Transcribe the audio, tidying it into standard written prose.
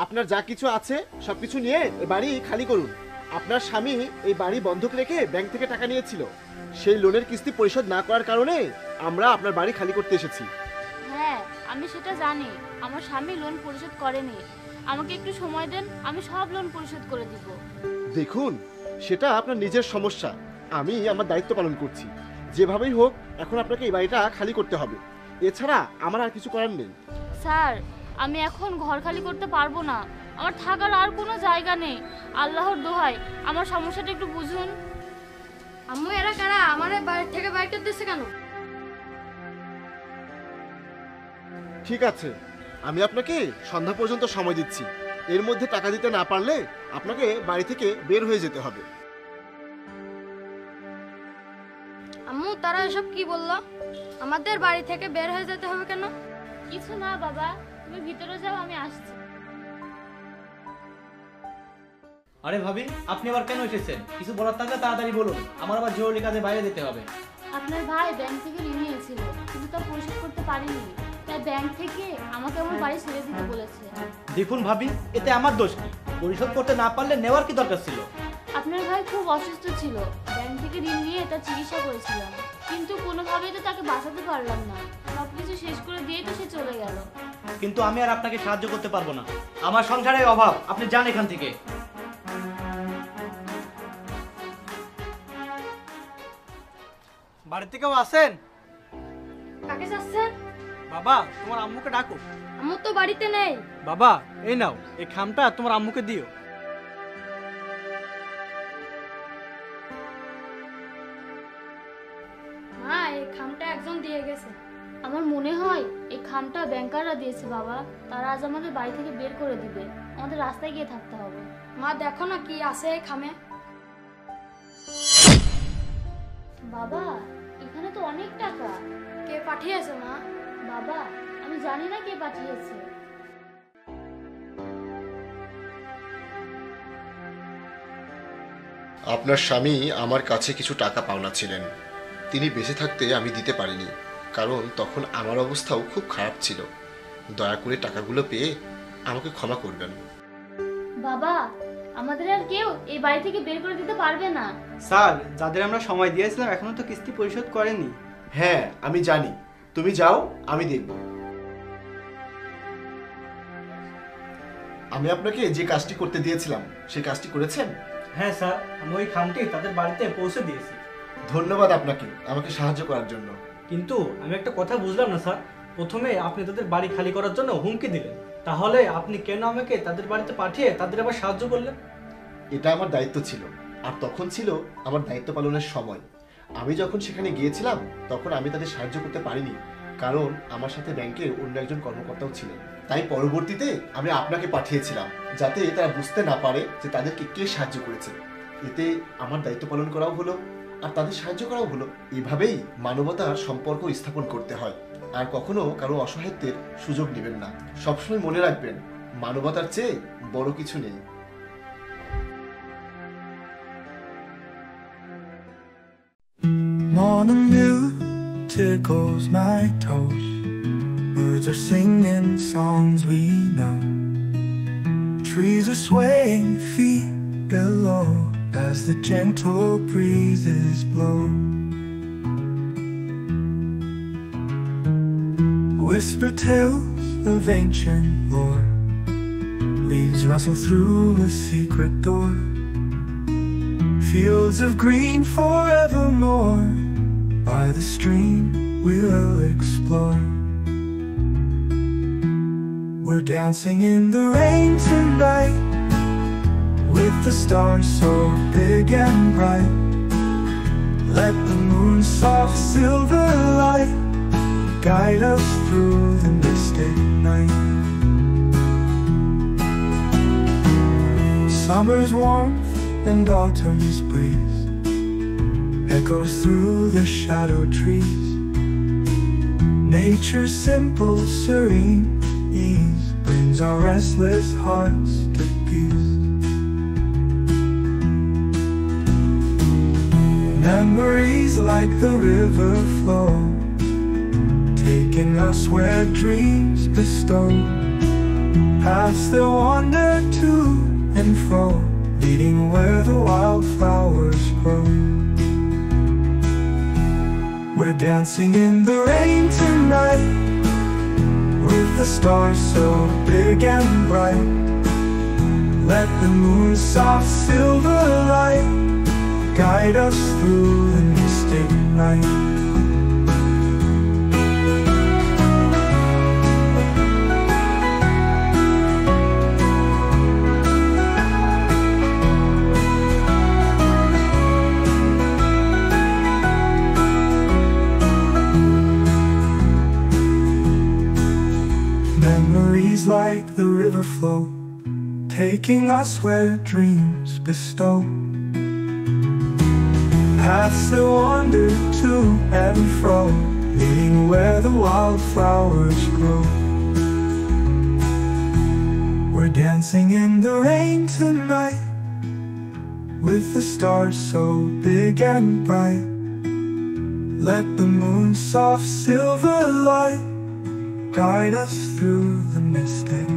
আপনার যা কিছু আছে সবকিছু নিয়ে এই বাড়ি খালি করুন। আপনার স্বামী এই বাড়ি বন্ধক রেখে ব্যাংক থেকে টাকা নিয়েছিল, সেই লোনের কিস্তি পরিশোধ না করার কারণে আমরা আপনার বাড়ি খালি করতে এসেছি। হ্যাঁ, আমি সেটা জানি। আমার স্বামী লোন পরিশোধ করেনি। আমাকে একটু সময় দেন, আমি সব লোন পরিশোধ করে দিব। দেখুন, সেটা আপনার নিজের সমস্যা, আমি আমার দায়িত্ব পালন করছি। যেভাবেই হোক এখন আপনাকে এই বাড়িটা খালি করতে হবে, এছাড়া আমার আর কিছু করার নেই। স্যার, আমি এখন ঘর খালি করতে পারবো না, আমার থাকার আর কোনো জায়গা নেই। আল্লাহর দোহাই আমার সমস্যাটা একটু বুঝুন। আম্মু, এরা কারা? আমার বাড়ি থেকে বাইর করে দিচ্ছে কেন? ঠিক আছে, আমি আপনাকে সন্ধ্যা পর্যন্ত সময় দিচ্ছি। এর মধ্যে টাকা দিতে না পারলে আপনাকে বাড়ি থেকে বের হয়ে যেতে হবে। আম্মু, তারা এসব কি বললো? আমাদের বাড়ি থেকে বের হয়ে যেতে হবে কেন? কিছু না বাবা, তুমি ভিতরে যাও, আমি আসছি। আরে ভাবি, আপনি আবার কেন এসেছেন? কিছু বলার থাকলে তাড়াতাড়ি বলুন, আমার আবার জরুরি কাজে বাইরে যেতে হবে। আপনার ভাই ব্যাংক থেকে ঋণ নিয়েছিল, কিন্তু তা পরিশোধ করতে পারিনি, তাই ব্যাংক থেকে আমাকে আমার বাড়ি ছেড়ে দিতে বলেছে। দেখুন ভাবি, এতে আমার দোষ কি? পরিশোধ করতে না পারলে নেওয়ার কি দরকার ছিল? আপনার ভাই খুব অসুস্থ ছিল, ব্যাংক থেকে ঋণ নিয়ে তার চিকিৎসা করেছিলাম, কিন্তু কোনোভাবেই তো তাকে বাঁচাতে পারলাম না। সবকিছু শেষ করে দিয়ে তো সে চলে গেল। কিন্তু আমি আর আপনাকে সাহায্য করতে পারবো না, আমার সংসারের অভাব, আপনি যান এখান থেকে। বাড়িতে কেউ আছেন? কাকে যাচ্ছেন? বাবা, তোমার আম্মুকে ডাকো। আম্মু তো বাড়িতে নেই। বাবা, এই নাও, এই খামটা তোমার আম্মুকে দিও। মা, এই খামটা একজন দিয়ে গেছে। আমার মনে হয় এই খামটা ব্যাংকাররা দিয়েছে বাবা, তারা আজ আমাদের বাড়ি থেকে বের করে দিবে, আমাদের রাস্তায় গিয়ে থাকতে হবে। মা, দেখো না কি আছে এই খামে। বাবা, এখানে তো অনেক টাকা। কে পাঠিয়েছে মা? বাবা, আমি জানি না কে পাঠিয়েছে। আপনার স্বামী আমার কাছে কিছু টাকা পাওনা ছিলেন, তিনি বেঁচে থাকতে আমি দিতে পারিনি, কারণ তখন আমার অবস্থাও খুব খারাপ ছিল। দয়া করে টাকাগুলো পেয়ে আমাকে ক্ষমা করবেন। বাবা, আমাদের আর কেউ এই বাড়ি থেকে বের করে দিতে পারবে না। স্যার, যাদের আমরা সময় দিয়েছিলাম এখনো তো কিস্তি পরিশোধ করেনি। হ্যাঁ, আমি জানি, তুমি যাও, আমি দেখব। আমি আপনাকে যে কাজটি করতে দিয়েছিলাম সেই কাজটি করেছেন? হ্যাঁ স্যার, আমি ওই খামটি তাদের বাড়িতে পৌঁছে দিয়েছি। ধন্যবাদ আপনাকে আমাকে সাহায্য করার জন্য। কিন্তু আমি একটা কথা বুঝলাম না স্যার, প্রথমে আপনি তাদের বাড়ি খালি করার জন্য হুমকি দিলেন, তাহলে আপনি কেন আমাকে তাদের বাড়িতে পাঠিয়ে তাদের আবার সাহায্য করলেন? এটা আমার দায়িত্ব ছিল, আর তখন ছিল আমার দায়িত্ব পালনের সময়। আমি যখন সেখানে গিয়েছিলাম তখন আমি তাদের সাহায্য করতে পারিনি, কারণ আমার সাথে ব্যাংকের অন্য একজন কর্মকর্তাও ছিলেন। তাই পরবর্তীতে আমি আপনাকে পাঠিয়েছিলাম, যাতে তারা বুঝতে না পারে যে তাদেরকে কে সাহায্য করেছে। এতে আমার দায়িত্ব পালন করাও হলো আর তাদের সাহায্য করাও হলো। এভাবেই মানবতার সম্পর্ক স্থাপন করতে হয়, আর কখনো কারো অসহায়ত্বের সুযোগ নেবেন না। সবসময় মনে রাখবেন, মানবতার চেয়ে বড় কিছু নেই। Morning dew tickles my toes. Birds are singing songs we know. Trees are swaying feet below as the gentle breezes blow. Whisper tales of ancient lore. Leaves rustle through a secret door. Fields of green forevermore. By the stream we'll explore. We're dancing in the rain tonight, with the stars so big and bright. Let the moon's soft silver light guide us through the mystic night. Summer's warmth and autumn's breeze echoes through the shadow trees. Nature's simple, serene ease brings our restless hearts to peace. Memories like the river flow, taking us where dreams bestow. Paths that wander to and fro, leading where the wildflowers grow. We're dancing in the rain tonight, with the stars so big and bright. Let the moon's soft silver light guide us through the mystic night. Memories like the river flow, taking us where dreams bestow. Paths that wander to and fro, leading where the wildflowers grow. We're dancing in the rain tonight, with the stars so big and bright. Let the moon's soft silver light guide us through the mystic